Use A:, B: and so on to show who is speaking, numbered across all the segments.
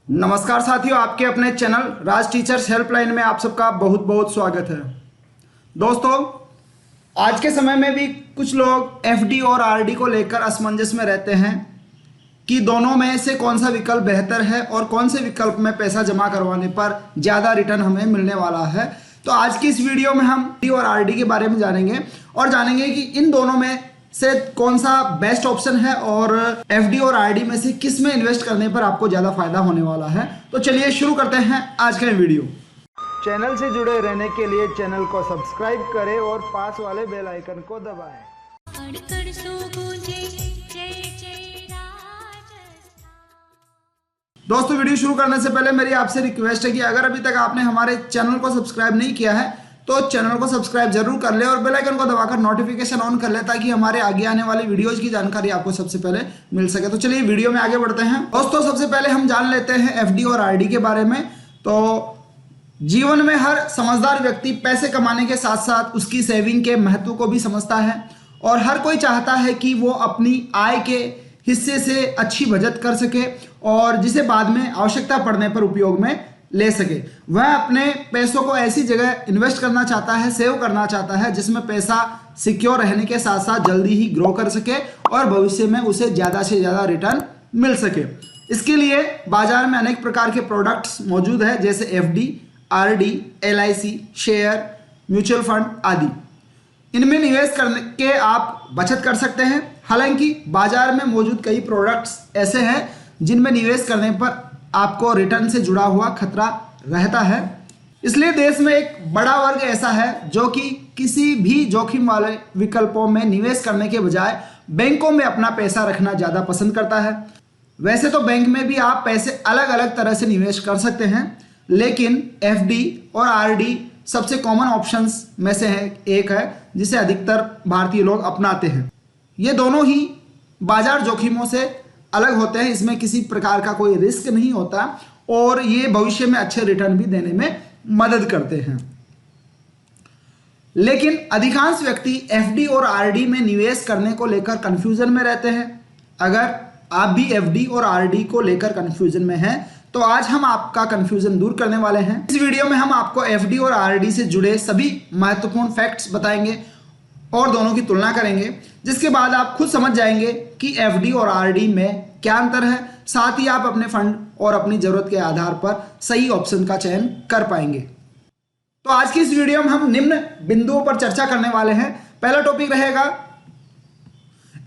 A: नमस्कार साथियों, आपके अपने चैनल राज टीचर्स हेल्पलाइन में आप सबका बहुत बहुत स्वागत है। दोस्तों, आज के समय में भी कुछ लोग एफडी और आरडी को लेकर असमंजस में रहते हैं कि दोनों में से कौन सा विकल्प बेहतर है और कौन से विकल्प में पैसा जमा करवाने पर ज़्यादा रिटर्न हमें मिलने वाला है। तो आज की इस वीडियो में हम एफडी और आरडी के बारे में जानेंगे और जानेंगे कि इन दोनों में से कौन सा बेस्ट ऑप्शन है और एफडी और आरडी में से किस में इन्वेस्ट करने पर आपको ज़्यादा फायदा होने वाला है। तो चलिए शुरू करते हैं आज का वीडियो। चैनल से जुड़े रहने के लिए चैनल को सब्सक्राइब करें और पास वाले बेल आइकन को दबाएं। दोस्तों, वीडियो शुरू करने से पहले मेरी आपसे रिक्वेस्ट है कि अगर अभी तक आपने हमारे चैनल को सब्सक्राइब नहीं किया है तो चैनल को सब्सक्राइब जरूर कर ले और बेल आइकन को दबाकर नोटिफिकेशन ऑन कर ले ताकि हमारे आगे आने वाली वीडियोज की जानकारी आपको सबसे पहले मिल सके। तो चलिए वीडियो में आगे बढ़ते हैं। दोस्तों, सबसे पहले हम जान लेते हैं एफडी और आरडी के बारे में। तो जीवन में हर समझदार व्यक्ति पैसे कमाने के साथ साथ उसकी सेविंग के महत्व को भी समझता है और हर कोई चाहता है कि वो अपनी आय के हिस्से से अच्छी बचत कर सके और जिसे बाद में आवश्यकता पड़ने पर उपयोग में ले सके। वह अपने पैसों को ऐसी जगह इन्वेस्ट करना चाहता है, सेव करना चाहता है जिसमें पैसा सिक्योर रहने के साथ साथ जल्दी ही ग्रो कर सके और भविष्य में उसे ज़्यादा से ज़्यादा रिटर्न मिल सके। इसके लिए बाजार में अनेक प्रकार के प्रोडक्ट्स मौजूद है जैसे FD, RD, LIC, share, mutual fund आदि। इनमें निवेश करके आप बचत कर सकते हैं। हालांकि बाजार में मौजूद कई प्रोडक्ट्स ऐसे हैं जिनमें निवेश करने पर आपको रिटर्न से जुड़ा हुआ खतरा रहता है। इसलिए देश में एक बड़ा वर्ग ऐसा है जो कि किसी भी जोखिम वाले विकल्पों में निवेश करने के बजाय बैंकों में अपना पैसा रखना ज़्यादा पसंद करता है। वैसे तो बैंक में भी आप पैसे अलग अलग तरह से निवेश कर सकते हैं, लेकिन एफडी और आरडी सबसे कॉमन ऑप्शंस में से एक है जिसे अधिकतर भारतीय लोग अपनाते हैं। ये दोनों ही बाजार जोखिमों से अलग होते हैं। इसमें किसी प्रकार का कोई रिस्क नहीं होता और ये भविष्य में अच्छे रिटर्न भी देने में मदद करते हैं। लेकिन अधिकांश व्यक्ति एफडी और आरडी में निवेश करने को लेकर कंफ्यूजन में रहते हैं। अगर आप भी एफडी और आरडी को लेकर कंफ्यूजन में हैं तो आज हम आपका कंफ्यूजन दूर करने वाले हैं। इस वीडियो में हम आपको एफडी और आरडी से जुड़े सभी महत्वपूर्ण फैक्ट्स बताएंगे और दोनों की तुलना करेंगे, जिसके बाद आप खुद समझ जाएंगे कि एफडी और आरडी में क्या अंतर है। साथ ही आप अपने फंड और अपनी जरूरत के आधार पर सही ऑप्शन का चयन कर पाएंगे। तो आज की इस वीडियो में हम निम्न बिंदुओं पर चर्चा करने वाले हैं। पहला टॉपिक रहेगा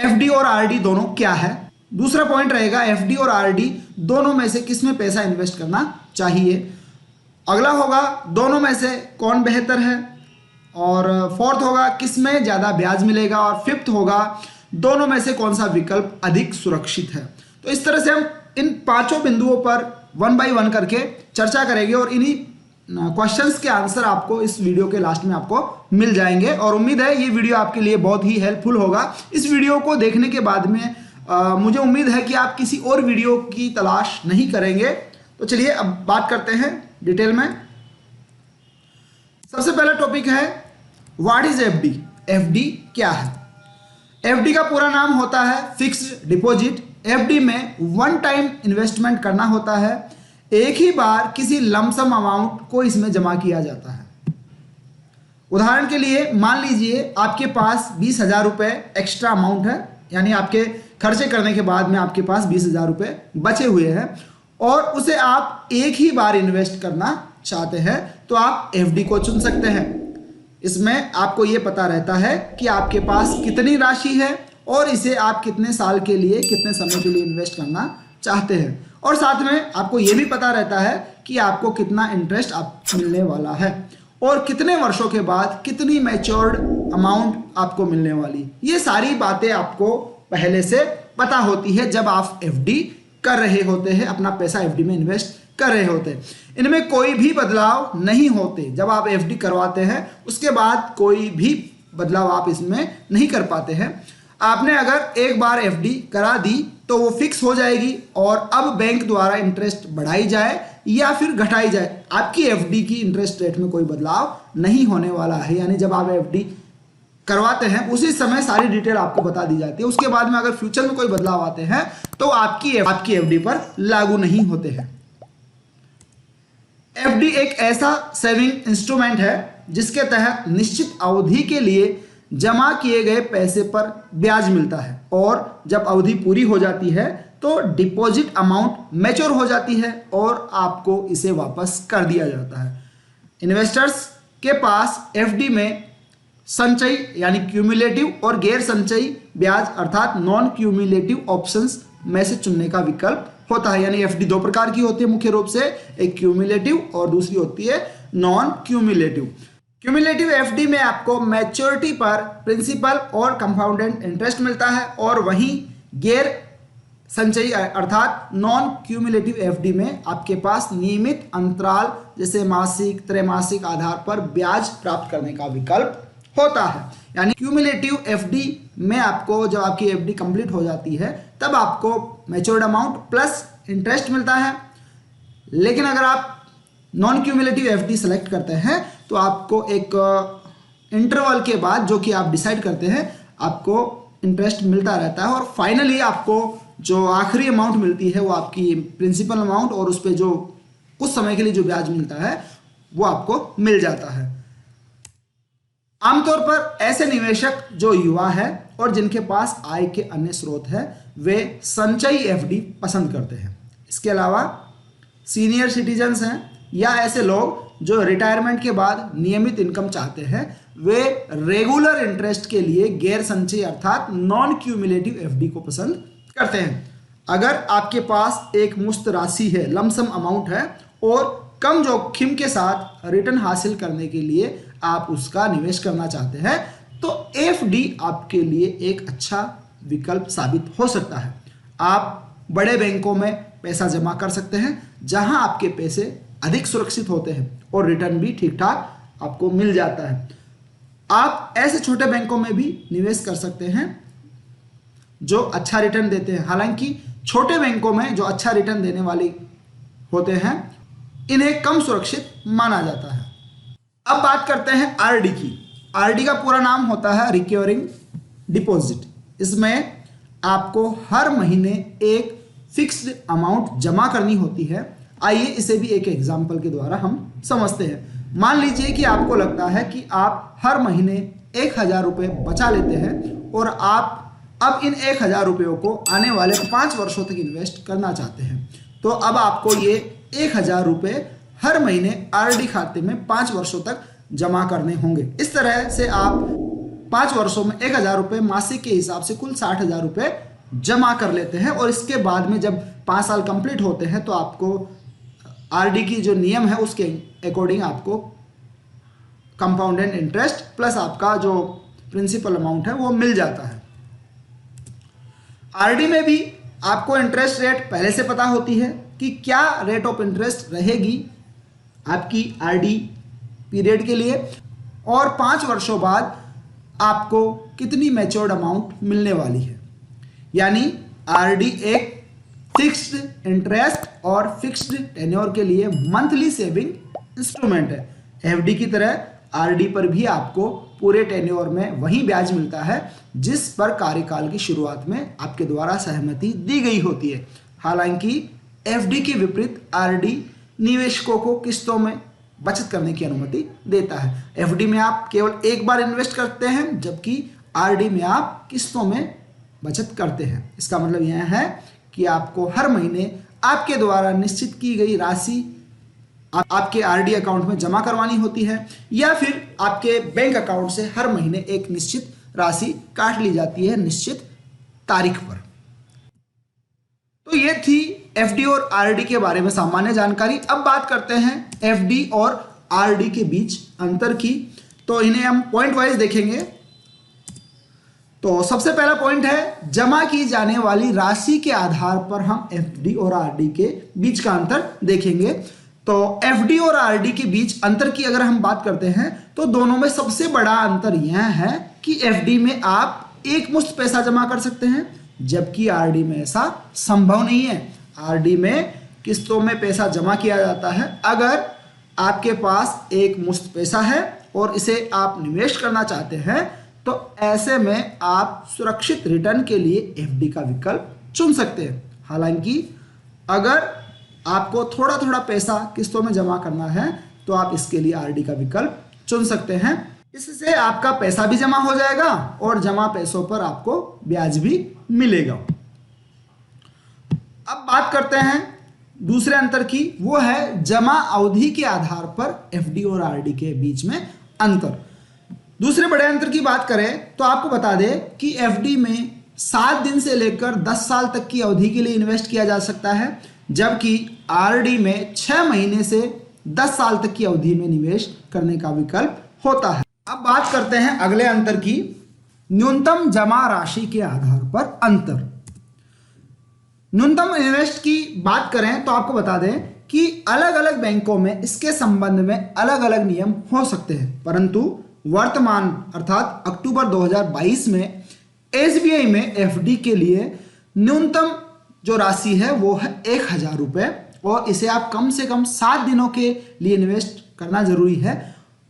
A: एफडी और आरडी दोनों क्या है। दूसरा पॉइंट रहेगा एफडी और आरडी दोनों में से किस में पैसा इन्वेस्ट करना चाहिए। अगला होगा दोनों में से कौन बेहतर है और फोर्थ होगा किस में ज़्यादा ब्याज मिलेगा और फिफ्थ होगा दोनों में से कौन सा विकल्प अधिक सुरक्षित है। तो इस तरह से हम इन पांचों बिंदुओं पर वन बाय वन करके चर्चा करेंगे और इन्हीं क्वेश्चंस के आंसर आपको इस वीडियो के लास्ट में आपको मिल जाएंगे और उम्मीद है ये वीडियो आपके लिए बहुत ही हेल्पफुल होगा। इस वीडियो को देखने के बाद में मुझे उम्मीद है कि आप किसी और वीडियो की तलाश नहीं करेंगे। तो चलिए अब बात करते हैं डिटेल में। सबसे पहला टॉपिक है व्हाट इज एफडी। एफडी क्या है? एफडी का पूरा नाम होता है फिक्स्ड डिपॉजिट। एफडी में वन टाइम इन्वेस्टमेंट करना होता है। एक ही बार किसी लमसम अमाउंट को इसमें जमा किया जाता है। उदाहरण के लिए मान लीजिए आपके पास 20,000 रुपये एक्स्ट्रा अमाउंट है, यानी आपके खर्चे करने के बाद में आपके पास 20,000 रुपये बचे हुए हैं और उसे आप एक ही बार इन्वेस्ट करना चाहते हैं तो आप एफडी को चुन सकते हैं। इसमें आपको ये पता रहता है कि आपके पास कितनी राशि है और इसे आप कितने साल के लिए, कितने समय के लिए इन्वेस्ट करना चाहते हैं और साथ में आपको ये भी पता रहता है कि आपको कितना इंटरेस्ट मिलने वाला है और कितने वर्षों के बाद कितनी मैच्योर्ड अमाउंट आपको मिलने वाली। ये सारी बातें आपको पहले से पता होती है जब आप एफडी कर रहे होते हैं, अपना पैसा एफडी में इन्वेस्ट कर रहे होते हैं। इनमें कोई भी बदलाव नहीं होते। जब आप एफडी करवाते हैं उसके बाद कोई भी बदलाव आप इसमें नहीं कर पाते हैं। आपने अगर एक बार एफडी करा दी तो वो फिक्स हो जाएगी और अब बैंक द्वारा इंटरेस्ट बढ़ाई जाए या फिर घटाई जाए, आपकी एफडी की इंटरेस्ट रेट में कोई बदलाव नहीं होने वाला है। यानी जब आप एफडी करवाते हैं उसी समय सारी डिटेल आपको बता दी जाती है। उसके बाद में अगर फ्यूचर में कोई बदलाव आते हैं तो आपकी एफडी पर लागू नहीं होते हैं। एफडी एक ऐसा सेविंग इंस्ट्रूमेंट है जिसके तहत निश्चित अवधि के लिए जमा किए गए पैसे पर ब्याज मिलता है और जब अवधि पूरी हो जाती है तो डिपॉजिट अमाउंट मैच्योर हो जाती है और आपको इसे वापस कर दिया जाता है। इन्वेस्टर्स के पास एफडी में संचयी यानी क्यूमुलेटिव और गैर संचयी ब्याज अर्थात नॉन क्यूमुलेटिव ऑप्शंस में से चुनने का विकल्प होता है। यानी एफडी दो प्रकार की होती है मुख्य रूप से, एक क्यूमुलेटिव और दूसरी होती है नॉन क्यूमुलेटिव। क्यूमुलेटिव एफडी में आपको मैच्योरिटी पर प्रिंसिपल और कंपाउंडेड इंटरेस्ट मिलता है और वहीं गैर संचयी अर्थात नॉन क्यूमुलेटिव एफडी में आपके पास नियमित अंतराल जैसे मासिक त्रैमासिक आधार पर ब्याज प्राप्त करने का विकल्प होता है। यानी क्यूमुलेटिव एफडी में आपको जब आपकी एफडी कंप्लीट हो जाती है तब आपको मैच्योर्ड अमाउंट प्लस इंटरेस्ट मिलता है, लेकिन अगर आप नॉन क्यूमुलेटिव एफडी सेलेक्ट करते हैं तो आपको एक इंटरवल के बाद जो कि आप डिसाइड करते हैं आपको इंटरेस्ट मिलता रहता है और फाइनली आपको जो आखिरी अमाउंट मिलती है वो आपकी प्रिंसिपल अमाउंट और उस पर जो कुछ समय के लिए जो ब्याज मिलता है वो आपको मिल जाता है। आमतौर पर ऐसे निवेशक जो युवा है और जिनके पास आय के अन्य स्रोत है वे संचयी एफडी पसंद करते हैं। इसके अलावा सीनियर सिटीजन्स हैं या ऐसे लोग जो रिटायरमेंट के बाद नियमित इनकम चाहते हैं वे रेगुलर इंटरेस्ट के लिए गैर संचयी अर्थात नॉन क्यूमुलेटिव एफडी को पसंद करते हैं। अगर आपके पास एक मुश्त राशि है, लमसम अमाउंट है और कम जोखिम के साथ रिटर्न हासिल करने के लिए आप उसका निवेश करना चाहते हैं तो एफडी आपके लिए एक अच्छा विकल्प साबित हो सकता है। आप बड़े बैंकों में पैसा जमा कर सकते हैं जहां आपके पैसे अधिक सुरक्षित होते हैं और रिटर्न भी ठीक ठाक आपको मिल जाता है। आप ऐसे छोटे बैंकों में भी निवेश कर सकते हैं जो अच्छा रिटर्न देते हैं। हालांकि छोटे बैंकों में जो अच्छा रिटर्न देने वाले होते हैं इन्हें कम सुरक्षित माना जाता है। अब बात करते हैं आरडी की। आरडी का पूरा नाम होता है रिकरिंग डिपॉजिट। इसमें आपको हर महीने एक फिक्स्ड अमाउंट जमा करनी होती है। आइए इसे भी एक एग्जांपल के द्वारा हम समझते हैं। मान लीजिए कि आपको लगता है कि आप हर महीने 1000 रुपये बचा लेते हैं और आप अब इन 1000 रुपयों को आने वाले 5 वर्षों तक इन्वेस्ट करना चाहते हैं। तो अब आपको ये 1000 रुपये हर महीने आरडी खाते में 5 वर्षों तक जमा करने होंगे। इस तरह से आप 5 वर्षों में 1000 रुपये मासिक के हिसाब से कुल 60,000 रुपये जमा कर लेते हैं और इसके बाद में जब 5 साल कंप्लीट होते हैं तो आपको आरडी की जो नियम है उसके अकॉर्डिंग आपको कंपाउंडेड इंटरेस्ट प्लस आपका जो प्रिंसिपल अमाउंट है वो मिल जाता है। आरडी में भी आपको इंटरेस्ट रेट पहले से पता होती है कि क्या रेट ऑफ इंटरेस्ट रहेगी आपकी आरडी पीरियड के लिए और 5 वर्षों बाद आपको कितनी मैच्योर्ड अमाउंट मिलने वाली है। यानी आरडी एक फिक्स्ड इंटरेस्ट और फिक्स्ड टेन्योर के लिए मंथली सेविंग इंस्ट्रूमेंट है। एफडी की तरह आरडी पर भी आपको पूरे टेन्योर में वही ब्याज मिलता है जिस पर कार्यकाल की शुरुआत में आपके द्वारा सहमति दी गई होती है। हालांकि एफडी के विपरीत आरडी निवेशकों को किस्तों में बचत करने की अनुमति देता है। एफडी में आप केवल एक बार इन्वेस्ट करते हैं जबकि आरडी में आप किस्तों में बचत करते हैं। इसका मतलब यह है कि आपको हर महीने आपके द्वारा निश्चित की गई राशि आपके आरडी अकाउंट में जमा करवानी होती है या फिर आपके बैंक अकाउंट से हर महीने एक निश्चित राशि काट ली जाती है निश्चित तारीख पर। तो ये थी एफडी और आरडी के बारे में सामान्य जानकारी। अब बात करते हैं एफडी और आरडी के बीच अंतर की। तो इन्हें हम पॉइंट वाइज देखेंगे। तो सबसे पहला पॉइंट है जमा की जाने वाली राशि के आधार पर हम एफडी और आरडी के बीच का अंतर देखेंगे। तो एफडी और आरडी के बीच अंतर की अगर हम बात करते हैं तो दोनों में सबसे बड़ा अंतर यह है कि एफडी में आप एक मुश्त पैसा जमा कर सकते हैं जबकि आरडी में ऐसा संभव नहीं है। आरडी में किस्तों में पैसा जमा किया जाता है। अगर आपके पास एक मुश्त पैसा है और इसे आप निवेश करना चाहते हैं तो ऐसे में आप सुरक्षित रिटर्न के लिए एफडी का विकल्प चुन सकते हैं। हालांकि अगर आपको थोड़ा थोड़ा पैसा किस्तों में जमा करना है तो आप इसके लिए आरडी का विकल्प चुन सकते हैं। इससे आपका पैसा भी जमा हो जाएगा और जमा पैसों पर आपको ब्याज भी मिलेगा। अब बात करते हैं दूसरे अंतर की, वो है जमा अवधि के आधार पर एफडी और आरडी के बीच में अंतर। दूसरे बड़े अंतर की बात करें तो आपको बता दें कि एफडी में 7 दिन से लेकर 10 साल तक की अवधि के लिए इन्वेस्ट किया जा सकता है, जबकि आरडी में 6 महीने से 10 साल तक की अवधि में निवेश करने का विकल्प होता है। अब बात करते हैं अगले अंतर की, न्यूनतम जमा राशि के आधार पर अंतर। न्यूनतम इन्वेस्ट की बात करें तो आपको बता दें कि अलग अलग बैंकों में इसके संबंध में अलग अलग नियम हो सकते हैं, परंतु वर्तमान अर्थात अक्टूबर 2022 में एसबीआई में एफडी के लिए न्यूनतम जो राशि है वो है 1000 रुपये और इसे आप कम से कम 7 दिनों के लिए इन्वेस्ट करना जरूरी है।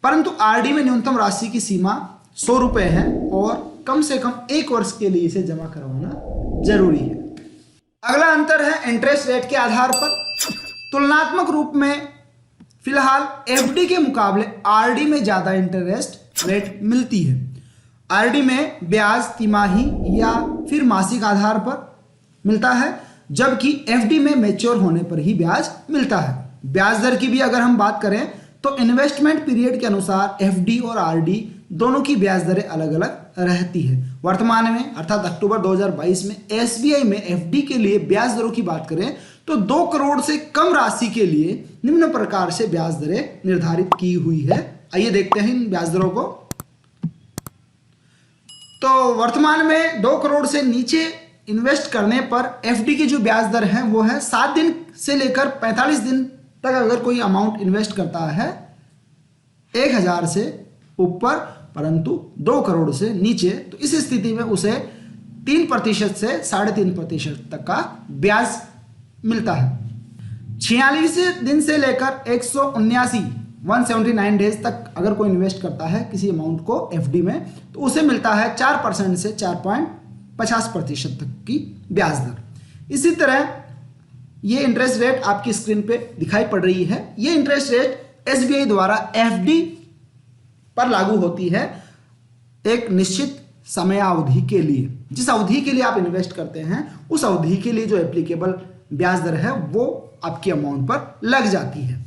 A: परंतु आरडी में न्यूनतम राशि की सीमा 100 रुपये है और कम से कम 1 वर्ष के लिए इसे जमा करवाना जरूरी है। अगला अंतर है इंटरेस्ट रेट के आधार पर। तुलनात्मक रूप में फिलहाल एफडी के मुकाबले आरडी में ज्यादा इंटरेस्ट रेट मिलती है। आरडी में ब्याज तिमाही या फिर मासिक आधार पर मिलता है, जबकि एफडी में मैच्योर होने पर ही ब्याज मिलता है। ब्याज दर की भी अगर हम बात करें तो इन्वेस्टमेंट पीरियड के अनुसार एफडी और आरडी दोनों की ब्याज दरें अलग अलग रहती है। वर्तमान में अर्थात अक्टूबर 2022 में एसबीआई में एफडी के लिए ब्याज दरों की बात करें तो 2 करोड़ से कम राशि के लिए निम्न प्रकार से ब्याज दरें निर्धारित की हुई है। आइए देखते हैं इन ब्याज दरों को। तो वर्तमान में 2 करोड़ से नीचे इन्वेस्ट करने पर एफडी की जो ब्याज दर है वो है 7 दिन से लेकर 45 दिन तक अगर कोई अमाउंट इन्वेस्ट करता है 1000 से ऊपर, परंतु 2 करोड़ से नीचे, तो इस स्थिति में उसे 3% से 3.5% तक का ब्याज मिलता है। 46 दिन से लेकर 179 डेज तक अगर कोई इन्वेस्ट करता है किसी अमाउंट को एफडी में तो उसे मिलता है 4% से 4.50% तक की ब्याज दर। इसी तरह ये इंटरेस्ट रेट आपकी स्क्रीन पे दिखाई पड़ रही है। ये इंटरेस्ट रेट एसबीआई द्वारा एफडी पर लागू होती है एक निश्चित समयावधि के लिए। जिस अवधि के लिए आप इन्वेस्ट करते हैं उस अवधि के लिए जो एप्लीकेबल ब्याज दर है वो आपकी अमाउंट पर लग जाती है।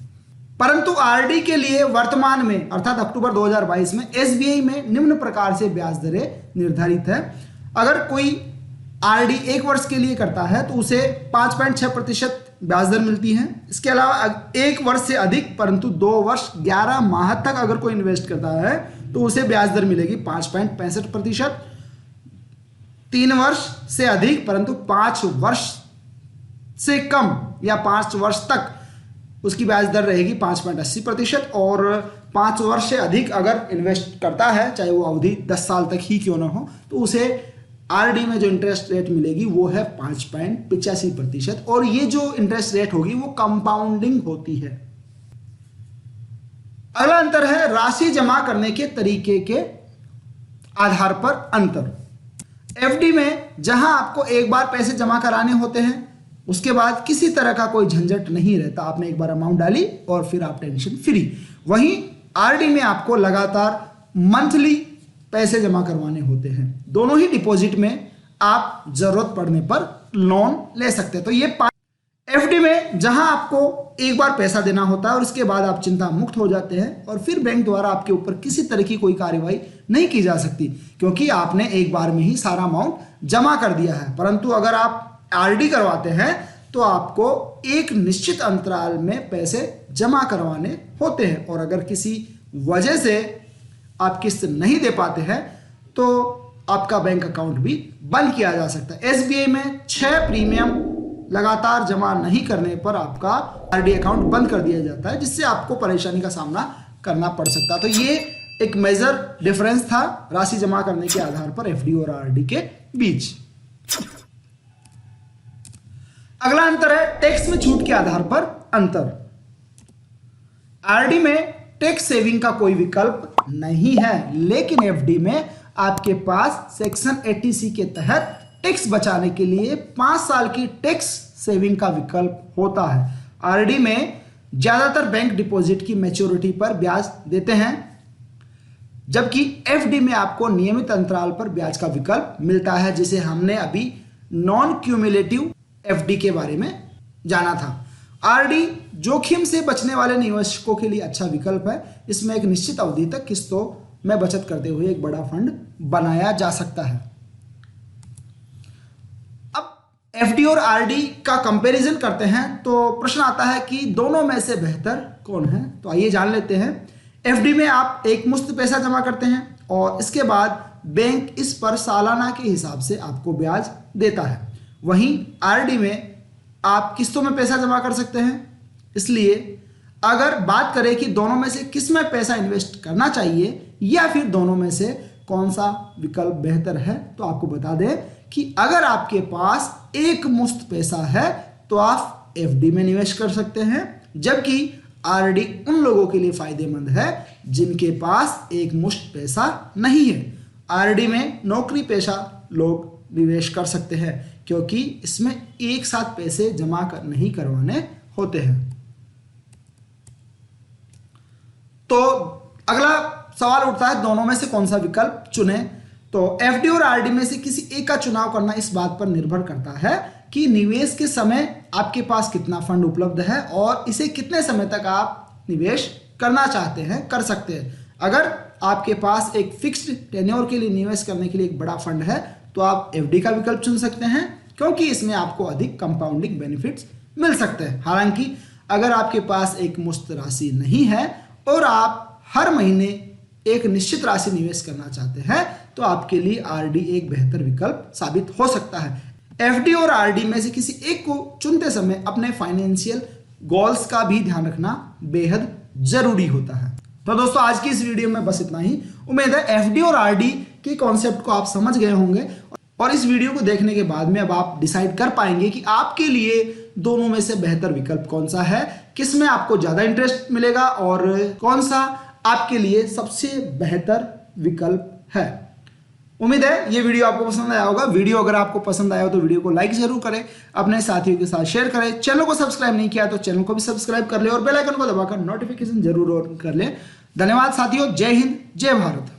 A: परंतु आरडी के लिए वर्तमान में अर्थात अक्टूबर 2022 में एसबीआई में निम्न प्रकार से ब्याज दरें निर्धारित है। अगर कोई आरडी 1 वर्ष के लिए करता है तो उसे 5.6% ब्याज दर मिलती है। इसके अलावा 1 वर्ष से अधिक परंतु 2 वर्ष 11 माह तक अगर कोई इन्वेस्ट करता है तो उसे ब्याज दर मिलेगी 5.65%। 3 वर्ष से अधिक परंतु 5 वर्ष से कम या 5 वर्ष तक उसकी ब्याज दर रहेगी 5.80% और 5 वर्ष से अधिक अगर इन्वेस्ट करता है चाहे वो अवधि 10 साल तक ही क्यों ना हो तो उसे आरडी में जो इंटरेस्ट रेट मिलेगी वो है 5.85% और ये जो इंटरेस्ट रेट होगी वो कंपाउंडिंग होती है। अगला अंतर है राशि जमा करने के तरीके के आधार पर अंतर। एफडी में जहां आपको एक बार पैसे जमा कराने होते हैं उसके बाद किसी तरह का कोई झंझट नहीं रहता, आपने एक बार अमाउंट डाली और फिर आप टेंशन फ्री। वहीं आरडी में आपको लगातार मंथली पैसे जमा करवाने होते हैं। दोनों ही डिपॉजिट में आप जरूरत पड़ने पर लोन ले सकते हैं। तो ये एफडी में जहां आपको एक बार पैसा देना होता है और उसके बाद आप चिंता मुक्त हो जाते हैं और फिर बैंक द्वारा आपके ऊपर किसी तरह की कोई कार्रवाई नहीं की जा सकती क्योंकि आपने एक बार में ही सारा अमाउंट जमा कर दिया है। परंतु अगर आप आरडी करवाते हैं तो आपको एक निश्चित अंतराल में पैसे जमा करवाने होते हैं और अगर किसी वजह से आप किस्त नहीं दे पाते हैं तो आपका बैंक अकाउंट भी बंद किया जा सकता है। एसबीआई में 6 प्रीमियम लगातार जमा नहीं करने पर आपका आरडी अकाउंट बंद कर दिया जाता है जिससे आपको परेशानी का सामना करना पड़ सकता है। तो ये एक मेजर डिफरेंस था राशि जमा करने के आधार पर एफडी और आरडी के बीच। अगला अंतर है टैक्स में छूट के आधार पर अंतर। आरडी में टैक्स सेविंग का कोई विकल्प नहीं है, लेकिन एफडी में आपके पास सेक्शन 80C के तहत टैक्स बचाने के लिए 5 साल की टैक्स सेविंग का विकल्प होता है। आरडी में ज्यादातर बैंक डिपॉजिट की मैच्योरिटी पर ब्याज देते हैं, जबकि एफडी में आपको नियमित अंतराल पर ब्याज का विकल्प मिलता है, जिसे हमने अभी नॉन क्यूमुलेटिव एफडी के बारे में जाना था। आरडी जोखिम से बचने वाले निवेशकों के लिए अच्छा विकल्प है। इसमें एक निश्चित अवधि तक किस्तों में बचत करते हुए एक बड़ा फंड बनाया जा सकता है। अब एफडी और आरडी का कंपैरिजन करते हैं तो प्रश्न आता है कि दोनों में से बेहतर कौन है। तो आइए जान लेते हैं। एफडी में आप एक मुश्त पैसा जमा करते हैं और इसके बाद बैंक इस पर सालाना के हिसाब से आपको ब्याज देता है। वहीं आरडी में आप किस्तों में पैसा जमा कर सकते हैं। इसलिए अगर बात करें कि दोनों में से किस में पैसा इन्वेस्ट करना चाहिए या फिर दोनों में से कौन सा विकल्प बेहतर है, तो आपको बता दें कि अगर आपके पास एक मुश्त पैसा है तो आप एफडी में निवेश कर सकते हैं, जबकि आरडी उन लोगों के लिए फायदेमंद है जिनके पास एक मुश्त पैसा नहीं है। आरडी में नौकरी पेशा लोग निवेश कर सकते हैं क्योंकि इसमें एक साथ पैसे जमा नहीं करवाने होते हैं। तो अगला सवाल उठता है दोनों में से कौन सा विकल्प चुने। तो एफडी और आरडी में से किसी एक का चुनाव करना इस बात पर निर्भर करता है कि निवेश के समय आपके पास कितना फंड उपलब्ध है और इसे कितने समय तक आप निवेश करना चाहते हैं, कर सकते हैं। अगर आपके पास एक फिक्स्ड टेन्योर के लिए निवेश करने के लिए एक बड़ा फंड है तो आप एफडी का विकल्प चुन सकते हैं क्योंकि इसमें आपको अधिक कंपाउंडिंग बेनिफिट्स मिल सकते हैं। हालांकि अगर आपके पास एक मुश्त राशि नहीं है और आप हर महीने एक निश्चित राशि निवेश करना चाहते हैं तो आपके लिए आरडी एक बेहतर विकल्प साबित हो सकता है। एफडी और आरडी में से किसी एक को चुनते समय अपने फाइनेंशियल गोल्स का भी ध्यान रखना बेहद जरूरी होता है। तो दोस्तों आज की इस वीडियो में बस इतना ही। उम्मीद है एफडी और आरडी के कॉन्सेप्ट को आप समझ गए होंगे और इस वीडियो को देखने के बाद में अब आप डिसाइड कर पाएंगे कि आपके लिए दोनों में से बेहतर विकल्प कौन सा है, किस में आपको ज्यादा इंटरेस्ट मिलेगा और कौन सा आपके लिए सबसे बेहतर विकल्प है। उम्मीद है ये वीडियो आपको पसंद आया होगा। वीडियो अगर आपको पसंद आया हो तो वीडियो को लाइक जरूर करें, अपने साथियों के साथ शेयर करें। चैनल को सब्सक्राइब नहीं किया तो चैनल को भी सब्सक्राइब कर ले और बेल आइकन को दबाकर नोटिफिकेशन जरूर ऑन कर ले। धन्यवाद साथियों। जय हिंद, जय भारत।